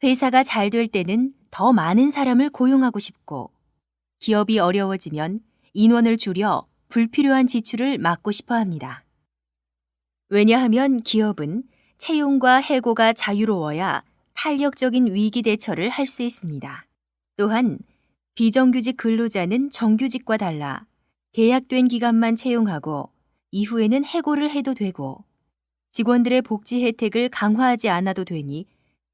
회사가 잘 될 때는 더 많은 사람을 고용하고 싶고, 기업이 어려워지면 인원을 줄여 불필요한 지출을 막고 싶어 합니다. 왜냐하면 기업은 채용과 해고가 자유로워야 탄력적인 위기 대처를 할 수 있습니다. 또한 비정규직 근로자는 정규직과 달라 계약된 기간만 채용하고 이후에는 해고를 해도 되고 직원들의 복지 혜택을 강화하지 않아도 되니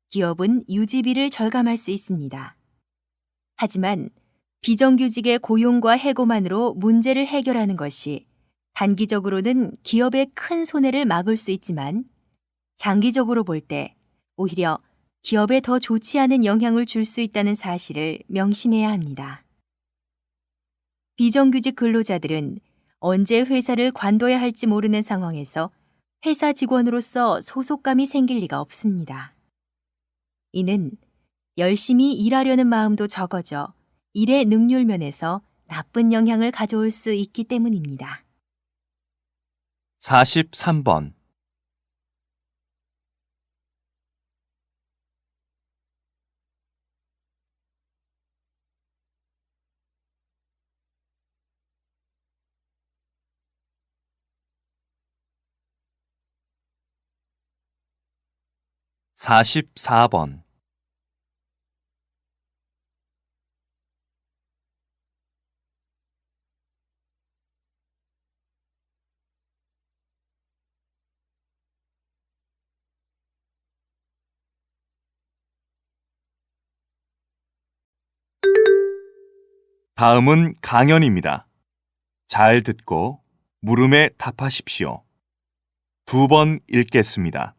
기업은 유지비를 절감할 수 있습니다. 하지만 비정규직의 고용과 해고만으로 문제를 해결하는 것이 단기적으로는 기업의 큰 손해를 막을 수 있지만 장기적으로 볼 때 오히려 기업에 더 좋지 않은 영향을 줄 수 있다는 사실을 명심해야 합니다. 비정규직 근로자들은 언제 회사를 관둬야 할지 모르는 상황에서 회사 직원으로서 소속감이 생길 리가 없습니다. 이는 열심히 일하려는 마음도 적어져 일의 능률 면에서 나쁜 영향을 가져올 수 있기 때문입니다. 43번. 44번. 다음은 강연입니다. 잘 듣고 물음에 답하십시오. 2번 읽겠습니다.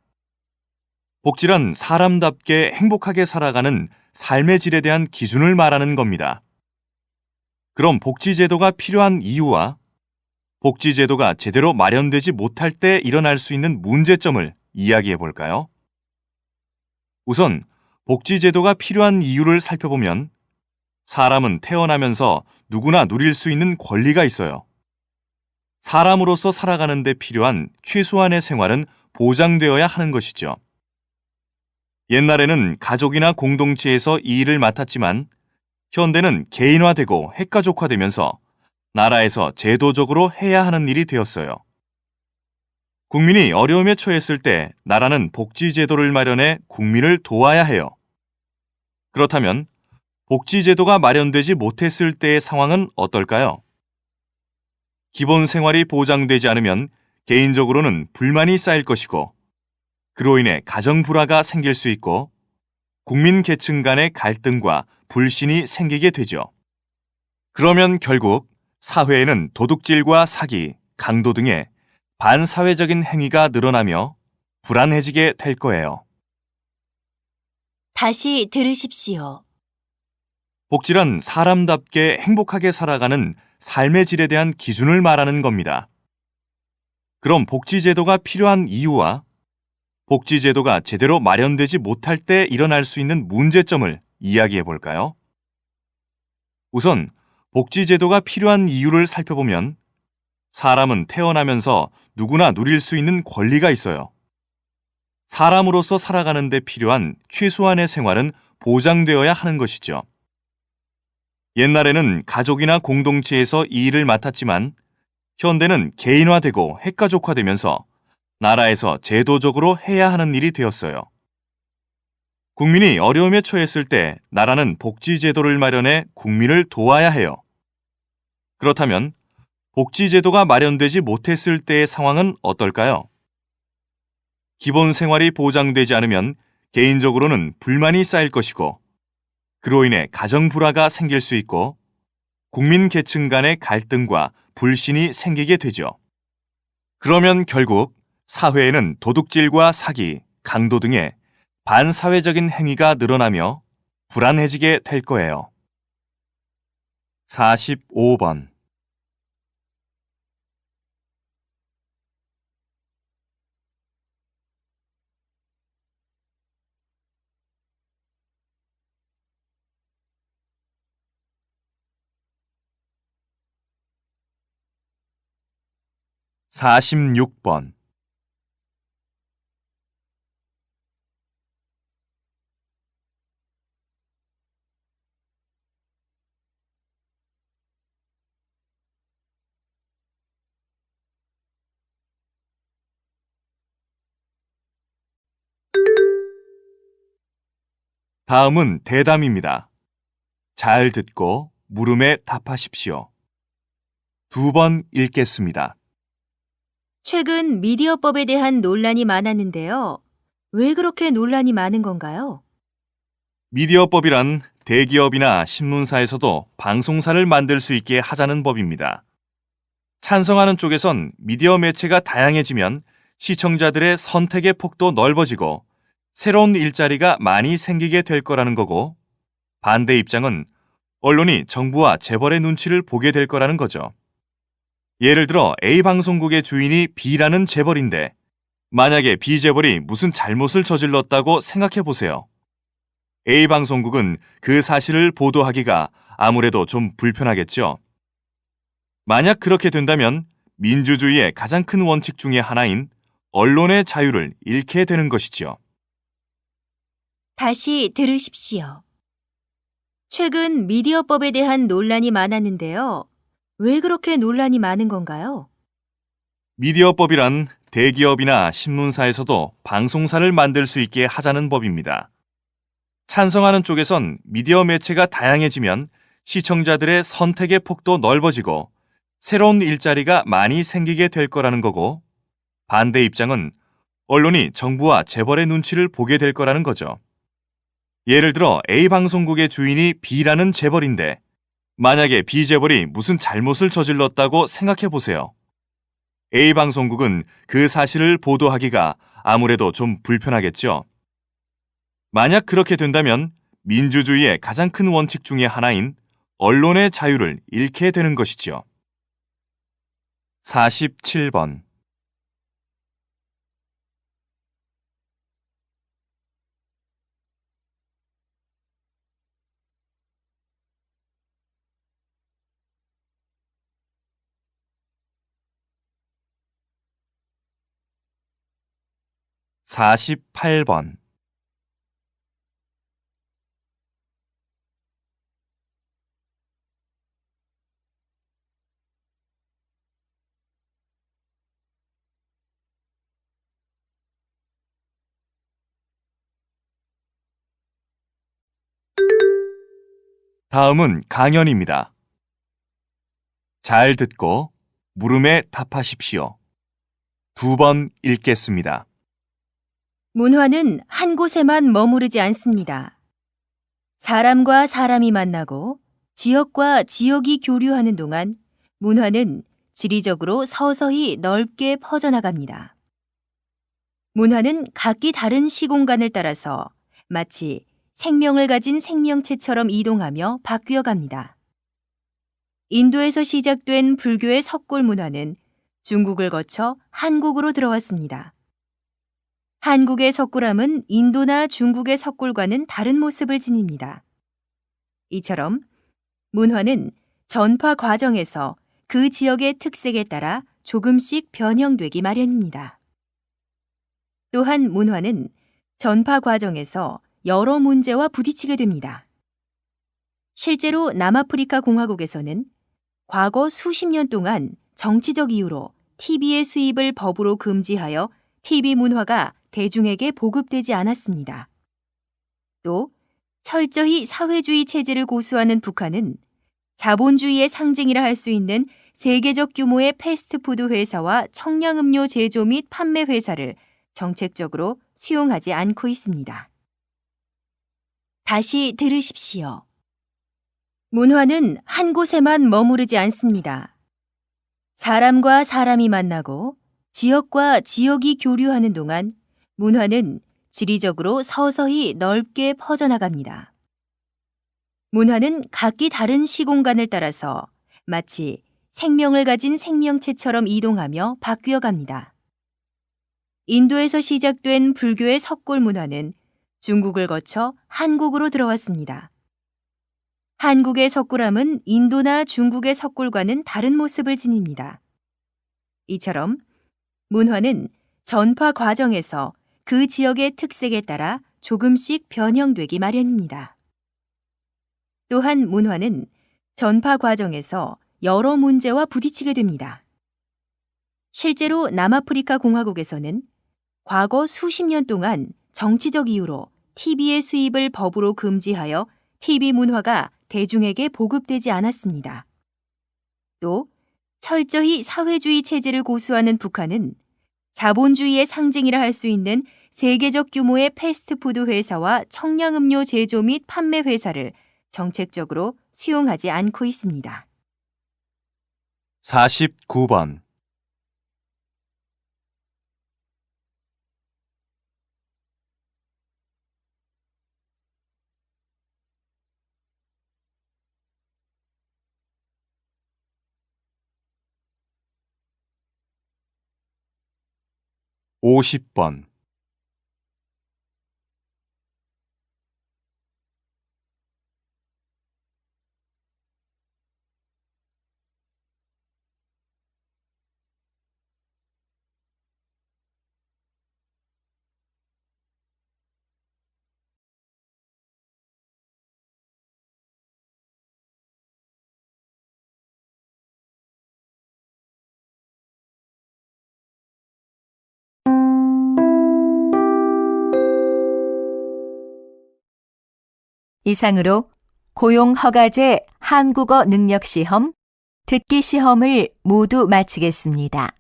복지란 사람답게 행복하게 살아가는 삶의 질에 대한 기준을 말하는 겁니다. 그럼 복지제도가 필요한 이유와 복지제도가 제대로 마련되지 못할 때 일어날 수 있는 문제점을 이야기해 볼까요? 우선 복지제도가 필요한 이유를 살펴보면 사람은 태어나면서 누구나 누릴 수 있는 권리가 있어요. 사람으로서 살아가는 데 필요한 최소한의 생활은 보장되어야 하는 것이죠. 옛날에는 가족이나 공동체에서 이 일을 맡았지만 현대는 개인화되고 핵가족화되면서 나라에서 제도적으로 해야 하는 일이 되었어요. 국민이 어려움에 처했을 때 나라는 복지제도를 마련해 국민을 도와야 해요. 그렇다면 복지제도가 마련되지 못했을 때의 상황은 어떨까요? 기본 생활이 보장되지 않으면 개인적으로는 불만이 쌓일 것이고 그로 인해 가정 불화가 생길 수 있고 국민 계층 간의 갈등과 불신이 생기게 되죠. 그러면 결국 사회에는 도둑질과 사기, 강도 등의 반사회적인 행위가 늘어나며 불안해지게 될 거예요. 다시 들으십시오. 복지란 사람답게 행복하게 살아가는 삶의 질에 대한 기준을 말하는 겁니다. 그럼 복지제도가 필요한 이유와 복지제도가 제대로 마련되지 못할 때 일어날 수 있는 문제점을 이야기해 볼까요? 우선 복지제도가 필요한 이유를 살펴보면 사람은 태어나면서 누구나 누릴 수 있는 권리가 있어요. 사람으로서 살아가는 데 필요한 최소한의 생활은 보장되어야 하는 것이죠. 옛날에는 가족이나 공동체에서 이 일을 맡았지만 현대는 개인화되고 핵가족화되면서 나라에서 제도적으로 해야 하는 일이 되었어요. 국민이 어려움에 처했을 때 나라는 복지제도를 마련해 국민을 도와야 해요. 그렇다면 복지제도가 마련되지 못했을 때의 상황은 어떨까요? 기본 생활이 보장되지 않으면 개인적으로는 불만이 쌓일 것이고, 그로 인해 가정 불화가 생길 수 있고, 국민 계층 간의 갈등과 불신이 생기게 되죠. 그러면 결국 사회에는 도둑질과 사기, 강도 등의 반사회적인 행위가 늘어나며 불안해지게 될 거예요. 45번. 46번. 다음은 대담입니다. 잘 듣고 물음에 답하십시오. 2번 읽겠습니다. 최근 미디어법에 대한 논란이 많았는데요. 왜 그렇게 논란이 많은 건가요? 미디어법이란 대기업이나 신문사에서도 방송사를 만들 수 있게 하자는 법입니다. 찬성하는 쪽에선 미디어 매체가 다양해지면 시청자들의 선택의 폭도 넓어지고 새로운 일자리가 많이 생기게 될 거라는 거고, 반대 입장은 언론이 정부와 재벌의 눈치를 보게 될 거라는 거죠. 예를 들어 A 방송국의 주인이 B라는 재벌인데, 만약에 B 재벌이 무슨 잘못을 저질렀다고 생각해 보세요. A 방송국은 그 사실을 보도하기가 아무래도 좀 불편하겠죠. 만약 그렇게 된다면 민주주의의 가장 큰 원칙 중에 하나인 언론의 자유를 잃게 되는 것이지요. 다시 들으십시오. 최근 미디어법에 대한 논란이 많았는데요. 왜 그렇게 논란이 많은 건가요? 미디어법이란 대기업이나 신문사에서도 방송사를 만들 수 있게 하자는 법입니다. 찬성하는 쪽에선 미디어 매체가 다양해지면 시청자들의 선택의 폭도 넓어지고 새로운 일자리가 많이 생기게 될 거라는 거고, 반대 입장은 언론이 정부와 재벌의 눈치를 보게 될 거라는 거죠. 예를 들어 A 방송국의 주인이 B라는 재벌인데, 만약에 B 재벌이 무슨 잘못을 저질렀다고 생각해 보세요. A 방송국은 그 사실을 보도하기가 아무래도 좀 불편하겠죠. 만약 그렇게 된다면 민주주의의 가장 큰 원칙 중에 하나인 언론의 자유를 잃게 되는 것이지요. 47번. 48번. 다음은 강연입니다. 잘 듣고 물음에 답하십시오. 2번 읽겠습니다. 문화는 한 곳에만 머무르지 않습니다. 사람과 사람이 만나고 지역과 지역이 교류하는 동안 문화는 지리적으로 서서히 넓게 퍼져나갑니다. 문화는 각기 다른 시공간을 따라서 마치 생명을 가진 생명체처럼 이동하며 바뀌어 갑니다. 인도에서 시작된 불교의 석굴 문화는 중국을 거쳐 한국으로 들어왔습니다. 한국의 석굴암은 인도나 중국의 석굴과는 다른 모습을 지닙니다. 이처럼 문화는 전파 과정에서 그 지역의 특색에 따라 조금씩 변형되기 마련입니다. 또한 문화는 전파 과정에서 여러 문제와 부딪히게 됩니다. 실제로 남아프리카 공화국에서는 과거 수십 년 동안 정치적 이유로 TV의 수입을 법으로 금지하여 TV 문화가 대중에게 보급되지 않았습니다. 또 철저히 사회주의 체제를 고수하는 북한은 자본주의의 상징이라 할 수 있는 세계적 규모의 패스트푸드 회사와 청량음료 제조 및 판매 회사를 정책적으로 수용하지 않고 있습니다. 다시 들으십시오. 문화는 한 곳에만 머무르지 않습니다. 사람과 사람이 만나고 지역과 지역이 교류하는 동안 문화는 지리적으로 서서히 넓게 퍼져나갑니다. 문화는 각기 다른 시공간을 따라서 마치 생명을 가진 생명체처럼 이동하며 바뀌어 갑니다. 인도에서 시작된 불교의 석굴 문화는 중국을 거쳐 한국으로 들어왔습니다. 한국의 석굴암은 인도나 중국의 석굴과는 다른 모습을 지닙니다. 이처럼 문화는 전파 과정에서 그 지역의 특색에 따라 조금씩 변형되기 마련입니다. 또한 문화는 전파 과정에서 여러 문제와 부딪히게 됩니다. 실제로 남아프리카 공화국에서는 과거 수십 년 동안 정치적 이유로 TV의 수입을 법으로 금지하여 TV 문화가 대중에게 보급되지 않았습니다. 또 철저히 사회주의 체제를 고수하는 북한은 자본주의의 상징이라 할 수 있는 세계적 규모의 패스트푸드 회사와 청량음료 제조 및 판매 회사를 정책적으로 수용하지 않고 있습니다. 49번. 50번. 이상으로 고용허가제 한국어 능력시험, 듣기 시험을 모두 마치겠습니다.